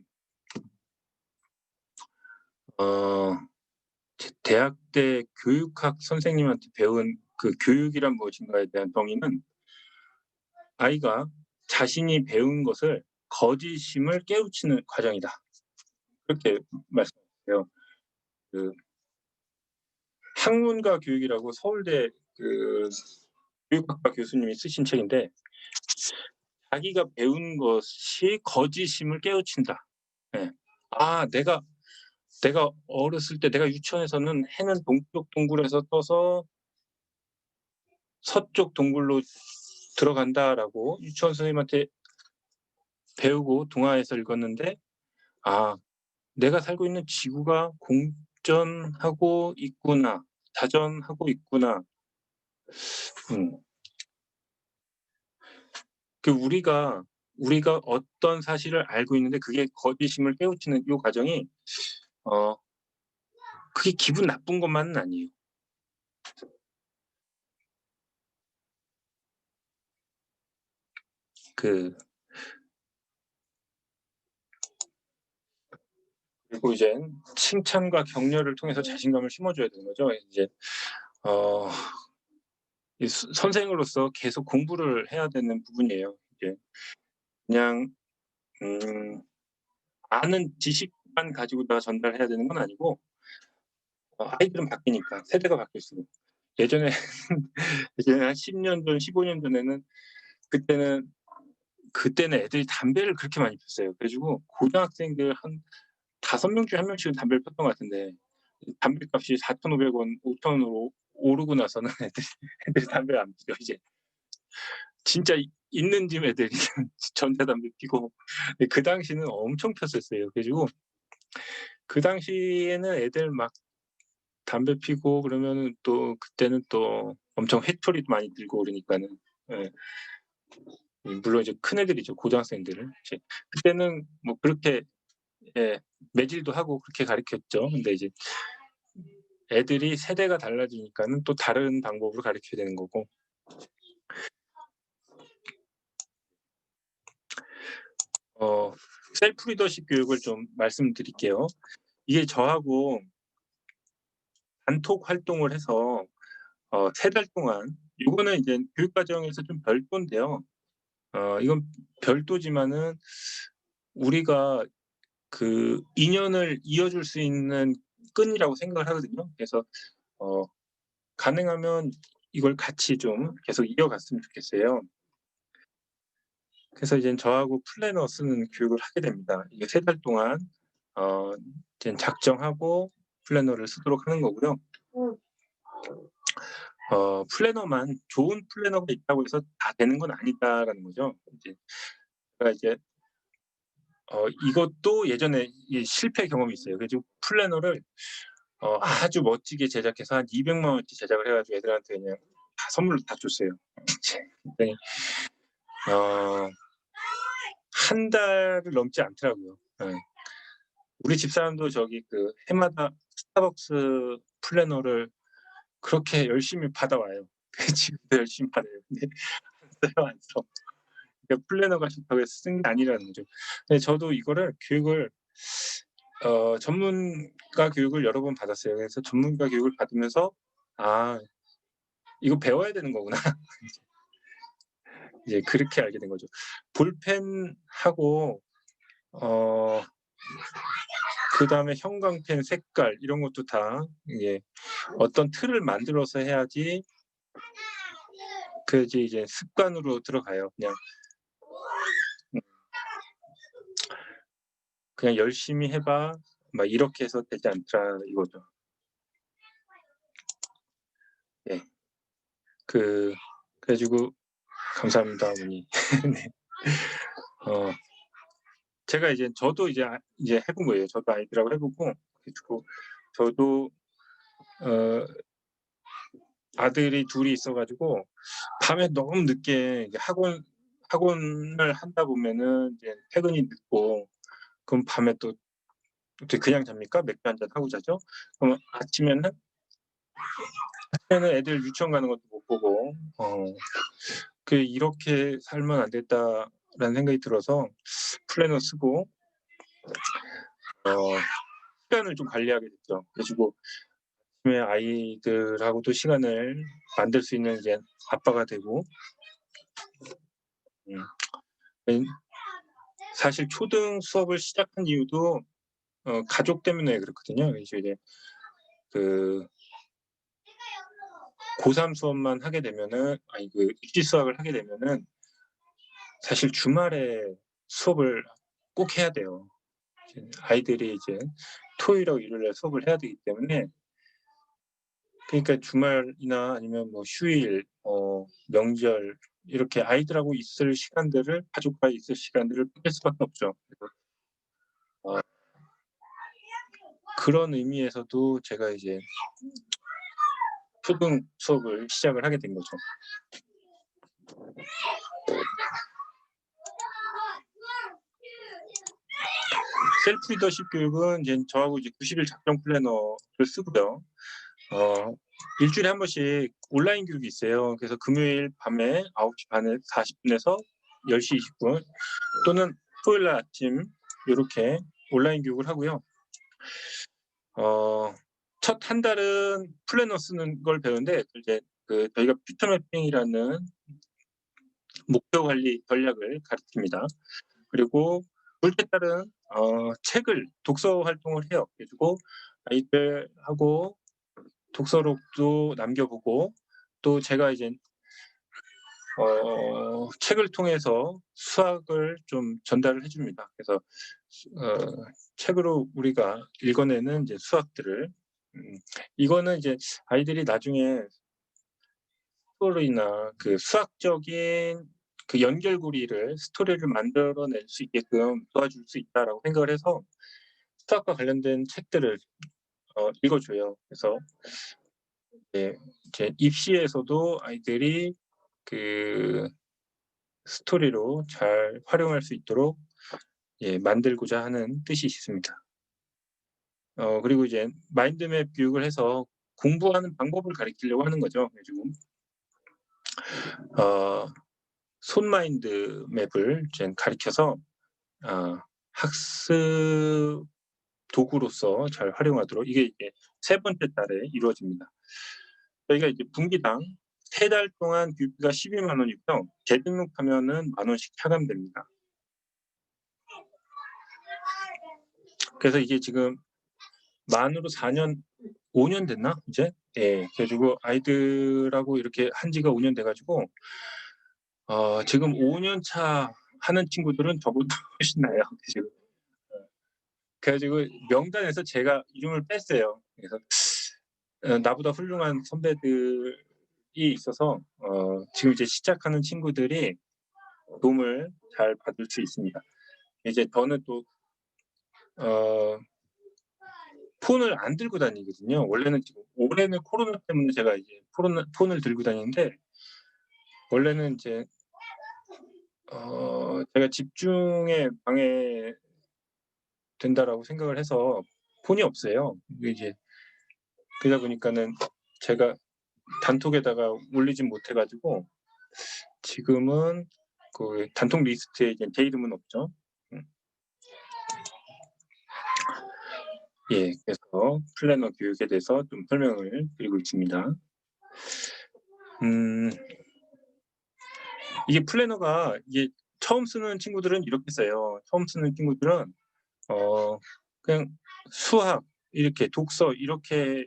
대학 때 교육학 선생님한테 배운 그 교육이란 무엇인가에 대한 정의는 아이가 자신이 배운 것을 거짓임을 깨우치는 과정이다. 그렇게 말씀하셨어요. 그 학문과 교육이라고 서울대 그 교육학과 교수님이 쓰신 책인데, 자기가 배운 것이 거짓임을 깨우친다. 네. 내가 어렸을 때 내가 유치원에서는 해는 동쪽 동굴에서 떠서 서쪽 동굴로 들어간다라고 유치원 선생님한테 배우고 동화에서 읽었는데, 내가 살고 있는 지구가 공전하고 있구나, 자전하고 있구나. 우리가 어떤 사실을 알고 있는데 그게 거짓임을 깨우치는 이 과정이 그게 기분 나쁜 것만은 아니에요. 그리고 이제 칭찬과 격려를 통해서 자신감을 심어줘야 되는 거죠. 이제 이 선생으로서 계속 공부를 해야 되는 부분이에요. 이게 그냥 아는 지식만 가지고 다 전달해야 되는 건 아니고 아이들은 바뀌니까 세대가 바뀔수록 예전에 이제 한 10년 전, 15년 전에는 그때는 애들이 담배를 그렇게 많이 폈어요. 그래 가지고 고등학생들 한 5명 중에 1명씩은 담배를 폈던 것 같은데 담배값이 4,500원, 5,000원으로 오르고 나서는 애들이 담배를 안 피죠 이제. 진짜 있는 집 애들이 전자담배 피고 그 당시는 엄청 폈었어요. 그래 가지고 그 당시에는 애들 막 담배 피고 그러면은 또 그때는 또 엄청 회초리도 많이 들고 그러니까는 예. 물론 이제 큰애들이죠. 고등학생들을. 이제 그때는 뭐 그렇게 예 매질도 하고 그렇게 가르쳤죠. 근데 이제 애들이 세대가 달라지니까는 또 다른 방법으로 가르쳐야 되는 거고. 셀프 리더십 교육을 좀 말씀드릴게요. 이게 저하고 단톡 활동을 해서 3달 동안 요거는 이제 교육 과정에서 좀 별도인데요. 이건 별도지만은 우리가 그 인연을 이어줄 수 있는 끈이라고 생각을 하거든요. 그래서 어 가능하면 이걸 같이 좀 계속 이어갔으면 좋겠어요. 그래서 이젠 저하고 플래너 쓰는 교육을 하게 됩니다. 이게 3달 동안 어 이젠 작정하고 플래너를 쓰도록 하는 거고요. 플래너만 좋은 플래너가 있다고 해서 다 되는 건 아니다라는 거죠. 이제 제가 이제 이것도 예전에 이 실패 경험이 있어요. 그래 가지고 플래너를 아주 멋지게 제작해서 한 200만 원어치 제작을 해 가지고 애들한테 그냥 다 선물로 다 줬어요. 그랬더니 어 한 달을 넘지 않더라고요. 예. 우리 집사람도 저기 그 해마다 스타벅스 플래너를 그렇게 열심히 받아와요. 지금도 열심히 받아요. 근데 안 써. 그러니까 플래너가 좋다고 해서 쓴 게 아니라는 거죠. 근데 저도 이거를 교육을 전문가 교육을 여러 번 받았어요. 그래서 전문가 교육을 받으면서 '아 이거 배워야 되는 거구나.' 이제 그렇게 알게 된 거죠. 볼펜하고 어 그다음에 형광펜 색깔 이런 것도 다 이게 어떤 틀을 만들어서 해야지 그래야지 이제 습관으로 들어가요. 음 그냥 '열심히 해 봐.' 막 이렇게 해서 되지 않더라 이거죠. 예. 그 그래 가지고 감사합니다 어머니. 네. 어 제가 이제 저도 이제 해본 거예요. 저도 아이들하고 해 보고 그래 가지고 저도 어 아들이 둘이 있어 가지고 밤에 너무 늦게 이제 학원을 하다 보면은 이제 퇴근이 늦고 그럼 밤에 또 어떻게 그냥 잡니까? 맥주 한 잔 하고 자죠. 그럼 아침에는 애들 유치원 가는 것도 못 보고 '이렇게 살면 안 되겠다.'라는 생각이 들어서 플래너 쓰고 어 시간을 좀 관리하게 됐죠. 그래 가지고 아침에 아이들하고도 시간을 만들 수 있는 이제 아빠가 되고 음 음 사실 초등 수업을 시작한 이유도 가족 때문에 그렇거든요. 그래서 이제 그 고3 수업만 하게 되면은 아니 그 입시 수학을 하게 되면은 사실 주말에 수업을 꼭 해야 돼요. 이제 아이들이 이제 토요일하고 일요일에 수업을 해야 되기 때문에 그러니까 주말이나 아니면 뭐 휴일 명절 이렇게 아이들하고 있을 시간들을 가족과 있을 시간들을 뺄 수밖에 없죠. 그래서 어 그런 의미에서도 제가 이제 초등 수업을 시작을 하게 된 거죠. 셀프 리더십 교육은 이제 저하고 이제 90일 작정 플래너를 쓰고요. 어 일주일에 한 번씩 온라인 교육이 있어요. 그래서 금요일 밤에 9시 반에 40 분에서 10시 20분 또는 토요일 날 아침 요렇게 온라인 교육을 하고요. 어 첫 한 달은 플래너 쓰는 걸 배우는데 이제 저희가 퓨처 매핑이라는 목표 관리 전략을 가르칩니다. 그리고 둘째 딸은 책을 독서 활동을 해요. 그래 가지고 아이들하고 독서록도 남겨 보고 또 제가 이제 책을 통해서 수학을 좀 전달을 해 줍니다. 그래서 책으로 우리가 읽어내는 이제 수학들을 이거는 이제 아이들이 나중에 스토리나 그 수학적인 그 연결고리를 스토리를 만들어낼 수 있게끔 도와줄 수 있다라고 생각을 해서 수학과 관련된 책들을 읽어 줘요. 그래서 이제 입시에서도 아이들이 그 스토리로 잘 활용할 수 있도록 만들고자 하는 뜻이 있습니다. 그리고 이제 마인드맵 교육을 해서 공부하는 방법을 가르치려고 하는 거죠. 지금 손 마인드 맵을 이제 가르쳐서 학습 도구로서 잘 활용하도록 이게 이제 세 번째 달에 이루어집니다. 저희가 이제 분기당 3달 동안 교육비가 12만 원이고요. 재등록하면은 만 원씩 차감됩니다. 그래서 이게 지금 만으로 4년, 5년 됐나 이제? 예. 그래 가지고 아이들하고 이렇게 한 지가 5년 돼 가지고 지금 5년 차 하는 친구들은 저보다 훨씬 나아요 지금. 그래 가지고 명단에서 제가 이름을 뺐어요. 그래서 나보다 훌륭한 선배들이 있어서 지금 이제 시작하는 친구들이 도움을 잘 받을 수 있습니다. 이제 저는 또 폰을 안 들고 다니거든요. 원래는 지금 올해는 코로나 때문에 제가 이제 폰을 들고 다니는데 원래는 이제 제가 집중에 방해된다라고 생각을 해서 폰이 없어요. 근데 이제 그러다 보니까는 제가 단톡에다가 올리진 못해 가지고 지금은 그 단톡 리스트에 이제 제 이름은 없죠. 예. 그래서 플래너 교육에 대해서 좀 설명을 드리고 있습니다. 이게 플래너가 이게 처음 쓰는 친구들은 이렇게 써요. 처음 쓰는 친구들은 그냥 수학 이렇게 독서 이렇게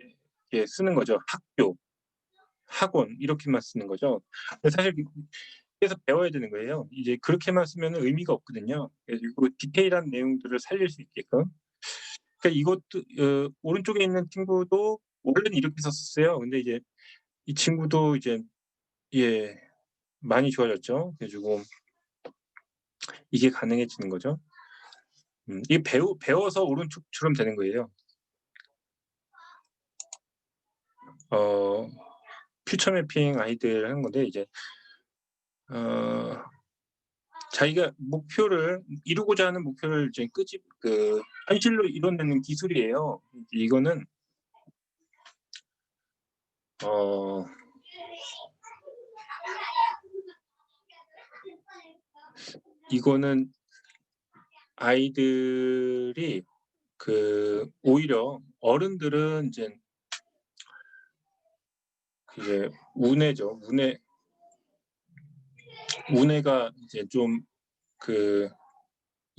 쓰는 거죠. 학교, 학원 이렇게만 쓰는 거죠. 근데 사실 계속 배워야 되는 거예요. 이제 그렇게만 쓰면은 의미가 없거든요. 그래 가지고 디테일한 내용들을 살릴 수 있게끔. 그러니까 이것도 오른쪽에 있는 친구도 원래는 이렇게 썼었어요. 근데 이제 이 친구도 이제 예 많이 좋아졌죠. 그래 가지고 이게 가능해지는 거죠. 이게 배워서 오른쪽처럼 되는 거예요. 어 퓨처 매핑 아이들 하는 건데 이제 어 자기가 목표를 이루고자 하는 목표를 이제 현실로 이뤄내는 기술이에요. 이거는 어 이거는 아이들이 오히려 어른들은 이제 우뇌죠. 우뇌가 이제 좀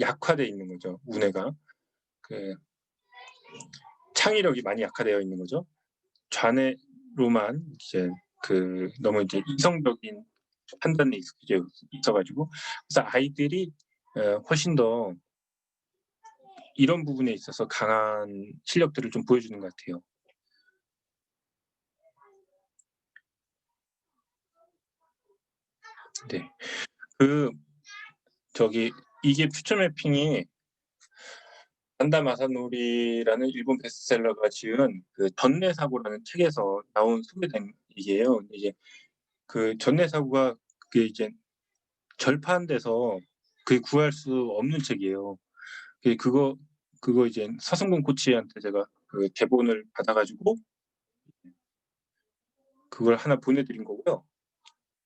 약화돼 있는 거죠, 우뇌가. 그 창의력이 많이 약화되어 있는 거죠. 좌뇌로만 이제 너무 이제 이성적인 판단에 익숙해져 있어 가지고 그래서 아이들이 훨씬 더 이런 부분에 있어서 강한 실력들을 좀 보여주는 것 같아요. 네. 그 이게 퓨처 매핑이 반다 마사노리라는 일본 베스트셀러가 지은 전뇌 사고라는 책에서 소개된 얘기예요. 근데 이제 전뇌 사고가 그게 이제 절판돼서 그게 구할 수 없는 책이에요. 그거 이제 서승곤 코치한테 제가 대본을 받아 가지고 그걸 하나 보내 드린 거고요.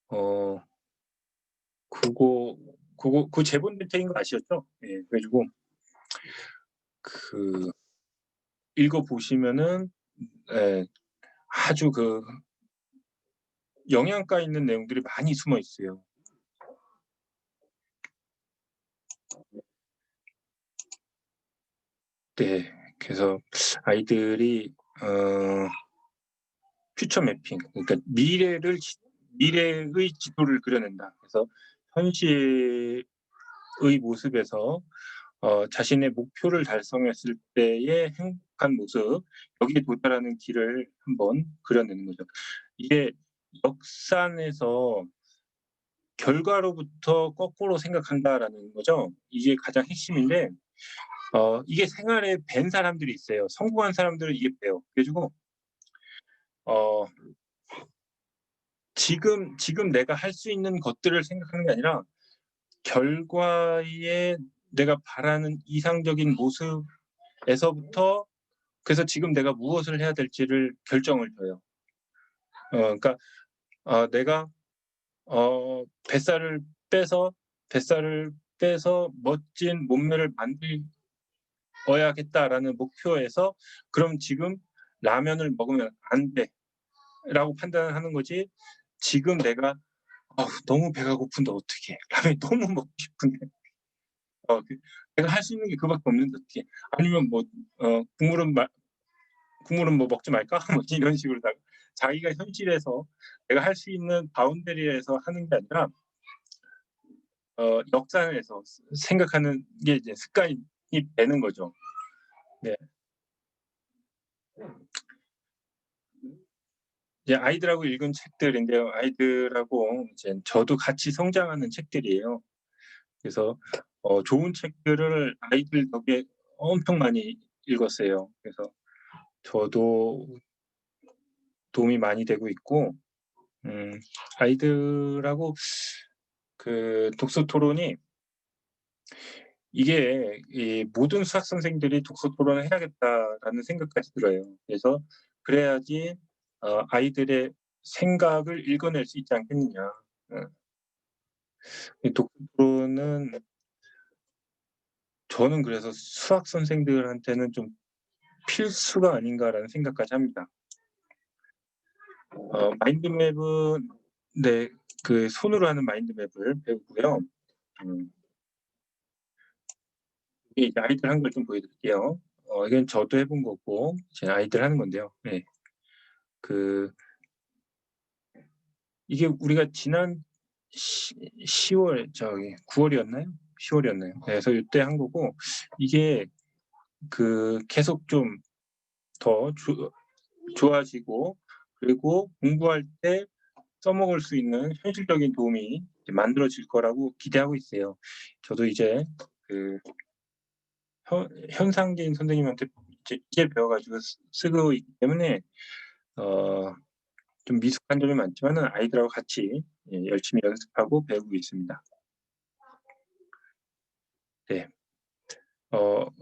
어 그 재본된 책인 거 아시겠죠? 예. 그래 가지고 그 읽어 보시면은 예 아주 영양가 있는 내용들이 많이 숨어 있어요. 네. 그래서 아이들이 퓨처 매핑, 그러니까 미래의 지도를 그려낸다. 그래서 현실의 모습에서 자신의 목표를 달성했을 때의 행복한 모습, 여기에 도달하는 길을 한번 그려내는 거죠. 이게 역산에서 결과로부터 거꾸로 생각한다라는 거죠. 이게 가장 핵심인데 이게 생활에 밴 사람들이 있어요. 성공한 사람들은 이게 배요. 그래 가지고 어 지금 내가 할 수 있는 것들을 생각하는 게 아니라 결과에 내가 바라는 이상적인 모습에서부터, 그래서 지금 내가 무엇을 해야 될지를 결정을 줘요. 그러니까 내가 어 뱃살을 빼서 뱃살을 빼서 멋진 몸매를 만들어야겠다라는 목표에서, 그럼 지금 '라면을 먹으면 안 돼.'라고 판단을 하는 거지, 지금 내가 너무 배가 고픈데 어떡해. 라면이 너무 먹고 싶은데 그 내가 할 수 있는 게 그거밖에 없는데 어떡해. 아니면 뭐 '국물은 뭐 먹지 말까?' 뭐 이런 식으로다가 자기가 현실에서 내가 할 수 있는 바운더리에서 하는 게 아니라 역산에서 생각하는 게 이제 습관이 되는 거죠. 네. 이제 아이들하고 읽은 책들인데요. 아이들하고 이제 저도 같이 성장하는 책들이에요. 그래서 좋은 책들을 아이들 덕에 엄청 많이 읽었어요. 그래서 저도 도움이 많이 되고 있고, 아이들하고 그 독서 토론이, 이게 이 '모든 수학 선생들이 독서 토론을 해야겠다.'라는 생각까지 들어요. 그래서 그래야지 아이들의 생각을 읽어낼 수 있지 않겠느냐. 어 이 독서 토론은 저는 그래서 '수학 선생들한테는 좀 필수가 아닌가.'라는 생각까지 합니다. 마인드맵은, 네, 그 손으로 하는 마인드맵을 배우고요. 음 이게 이제 아이들 하는 걸 좀 보여 드릴게요. 이건 저도 해본 거고 제 아이들 하는 건데요. 네. 그 이게 우리가 지난 시 10월, 저기 9 월이었나요? 10 월이었나요? 네, 그래서 요때 한 거고, 이게 계속 좀 더 좋아지고, 그리고 공부할 때 써먹을 수 있는 현실적인 도움이 이제 만들어질 거라고 기대하고 있어요. 저도 이제 그 현상진 선생님한테 이제 배워 가지고 쓰고 있기 때문에 어 좀 미숙한 점이 많지만은 아이들하고 같이 열심히 연습하고 배우고 있습니다. 네.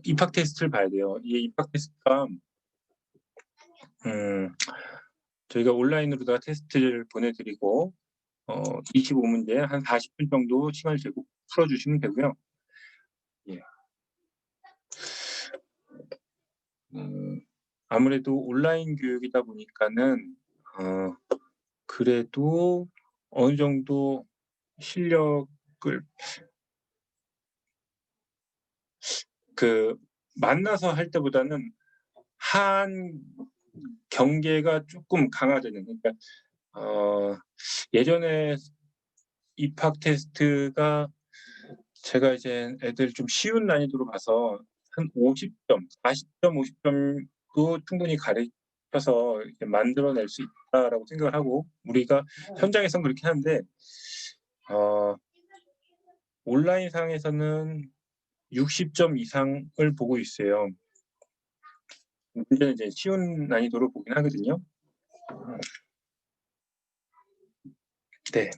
입학 테스트를 봐야 돼요. 이 입학 테스트가 음 저희가 온라인으로다가 테스트를 보내 드리고 25 문제 한 40분 정도 시간을 재고 풀어 주시면 되고요. 예. 음 아무래도 온라인 교육이다 보니까는 어 그래도 어느 정도 실력을, 그 만나서 할 때보다는 한 경계가 쪼끔 강화되는, 그러니까 어 예전에 입학 테스트가, 제가 이제 애들 좀 쉬운 난이도로 봐서 한 50 점, 40 점, 50 점도 충분히 가르쳐서 이렇게 만들어낼 수 있다라고 생각을 하고, 우리가 현장에선 그렇게 하는데 어 온라인상에서는 60점 이상을 보고 있어요. 문제는 이제 쉬운 난이도로 보긴 하거든요. 네.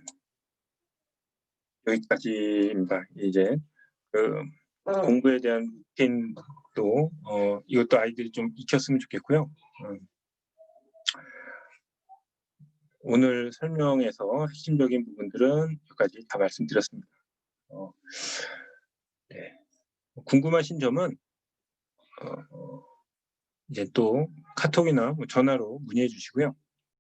여기까지입니다. 이제 그 공부에 대한 루틴도 이것도 아이들이 좀 익혔으면 좋겠고요. 오늘 설명에서 핵심적인 부분들은 여기까지 다 말씀드렸습니다. 어 네. 궁금하신 점은 어 이제 또 카톡이나 뭐 전화로 문의해 주시고요.